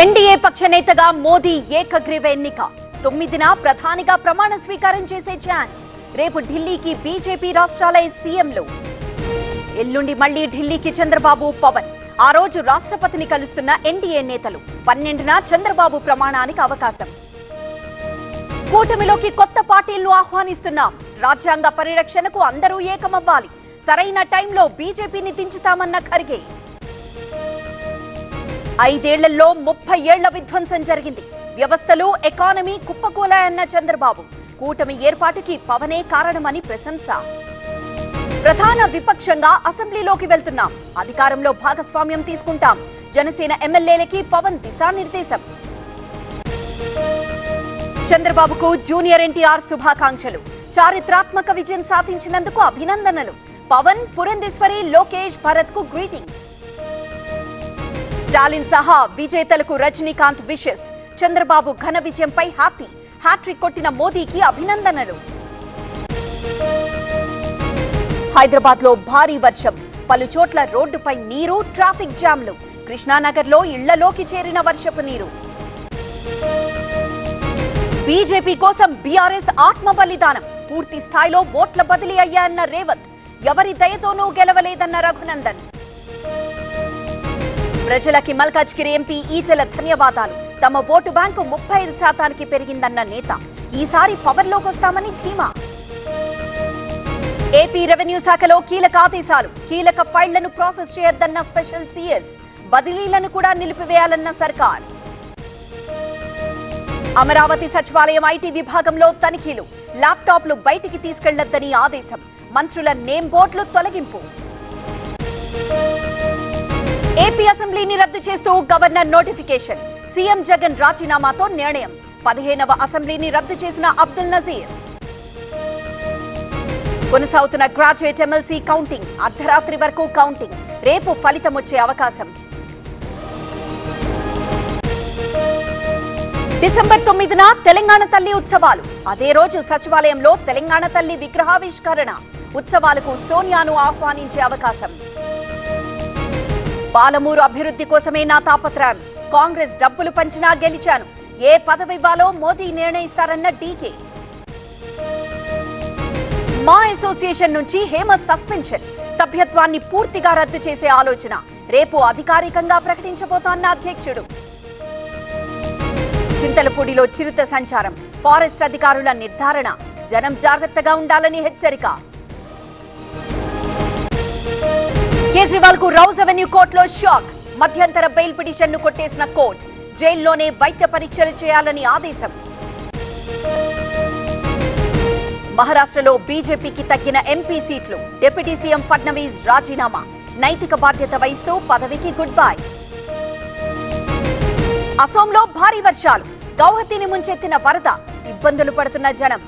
NDA పక్ష నేతగా మోదీ ఏకగ్రీవ ఎన్నిక 9న ప్రధానిగా ప్రమాణ స్వీకారం చేసే ఛాన్స్. రేపు ఢిల్లీకి బీజేపీ రాష్ట్రాల సీఎంలు. ఎల్లుండి మళ్లీ ఢిల్లీకి చంద్రబాబు, పవన్. ఆ రోజు రాష్ట్రపతిని కలుస్తున్న ఎన్డీఏ నేతలు. 12న చంద్రబాబు ప్రమాణానికి అవకాశం. కూటమిలోకి కొత్త పార్టీలను ఆహ్వానిస్తున్నాం. రాజ్యాంగ పరిరక్షణకు అందరూ ఏకమవ్వాలి. సరైన టైంలో బీజేపీని దించుతామన్న ఖర్గే. 5 ఏళ్లలో 30 ఏళ్ల విధ్వంసం జరిగింది. వ్యవస్థలు, ఎకానమీ కుప్పకూలాయన్న చంద్రబాబు. కూటమి ఏర్పాటుకి పవనే కారణమని ప్రశంస. ప్రధాన విపక్షంగా అసెంబ్లీలోకి వెళ్తున్నాం. అధికారంలో భాగస్వామ్యం తీసుకుంటాం. జనసేన ఎమ్మెల్యేలకి పవన్ దిశానిర్దేశం. చంద్రబాబుకు జూనియర్ ఎన్టీఆర్ శుభాకాంక్షలు. చారిత్రాత్మక విజయం సాధించినందుకు అభినందనలు. పవన్, పురంధేశ్వరి, లోకేష్, భరత్ కు గ్రీటింగ్స్. స్టాలిన్ సహా విజేతలకు రజనీకాంత్ విషెస్. చంద్రబాబు ఘన విజయంపై హ్యాపీ. హ్యాట్రిక్ కొట్టిన మోదీకి అభినందనలు. హైదరాబాద్ లో భారీ వర్షం. పలు చోట్ల రోడ్డుపై నీరు, ట్రాఫిక్ జామ్లు. కృష్ణానగర్ లో ఇళ్లలోకి చేరిన వర్షపు నీరు. బీజేపీ కోసం బీఆర్ఎస్ ఆత్మ బలిదానం. పూర్తి స్థాయిలో ఓట్ల బదిలీ అయ్యాయన్న రేవంత్. ఎవరి దయతోనూ గెలవలేదన్న రఘునందన్. ప్రజలకి మల్కాజ్గిరి ఎంపీ ఈటెల ధన్యవాదాలు. తమ ఓటు బ్యాంకు 35% పెరిగిందన్న నేత. ఈసారి పవర్లోకి వస్తామని ధీమా. ఏపీ రెవెన్యూ శాఖలో కీలక ఆదేశాలు. కీలక ఫైళ్లను ప్రాసెస్ చేయొద్దన్న స్పెషల్ సీఎస్. బదిలీలను కూడా నిలిపివేయాలన్న సర్కార్. అమరావతి సచివాలయం ఐటీ విభాగంలో తనిఖీలు. ల్యాప్టాప్లు బయటికి తీసుకెళ్లొద్దని ఆదేశం. మంత్రుల నేమ్ బోర్డులు తొలగింపు. ఏపీ అసెంబ్లీని రద్దు చేస్తూ గవర్నర్ నోటిఫికేషన్. సీఎం జగన్ రాజీనామాతో నిర్ణయం. 15వ అసెంబ్లీని రద్దు చేసిన అబ్దుల్ నజీర్. కొనసాగుతున్న గ్రాడ్యుయేట్ ఎమ్మెల్సీ కౌంటింగ్. అర్ధరాత్రి వరకు కౌంటింగ్. రేపు ఫలితం వచ్చే అవకాశం. డిసెంబర్ 9న తెలంగాణ తల్లి ఉత్సవాలు. అదే రోజు సచివాలయంలో తెలంగాణ తల్లి విగ్రహావిష్కరణ. ఉత్సవాలకు సోనియాను ఆహ్వానించే అవకాశం. పాలమూరు అభివృద్ధి కోసమే నా తాపత్రయం. కాంగ్రెస్ డబ్బులు పంచినా గెలిచాను. ఏ పదవి ఇవ్వాలో మోదీ నిర్ణయిస్తారన్న డీకే. మా అసోసియేషన్ నుంచి హేమ సస్పెన్షన్. సభ్యత్వాన్ని పూర్తిగా రద్దు చేసే ఆలోచన. రేపు అధికారికంగా ప్రకటించబోతోన్న అధ్యక్షుడు. చింతలపూడిలో చిరుత సంచారం. ఫారెస్ట్ అధికారుల నిర్ధారణ. జనం జాగ్రత్తగా ఉండాలని హెచ్చరిక. కేజ్రీవాల్ కు రౌజ్ అవెన్యూ కోర్టులో షాక్. మధ్యంతర బెయిల్ పిటిషన్ ను కొట్టేసిన కోర్టు. జైల్లోనే వైద్య పరీక్షలు చేయాలని ఆదేశం. మహారాష్ట్రలో బీజేపీకి తగ్గిన ఎంపీ సీట్లు. డిప్యూటీ సీఎం ఫడ్నవీస్ రాజీనామా. నైతిక బాధ్యత వహిస్తూ పదవికి గుడ్ బై. అసోంలో భారీ వర్షాలు. గౌహతిని ముంచెత్తిన వరద. ఇబ్బందులు పడుతున్న జనం.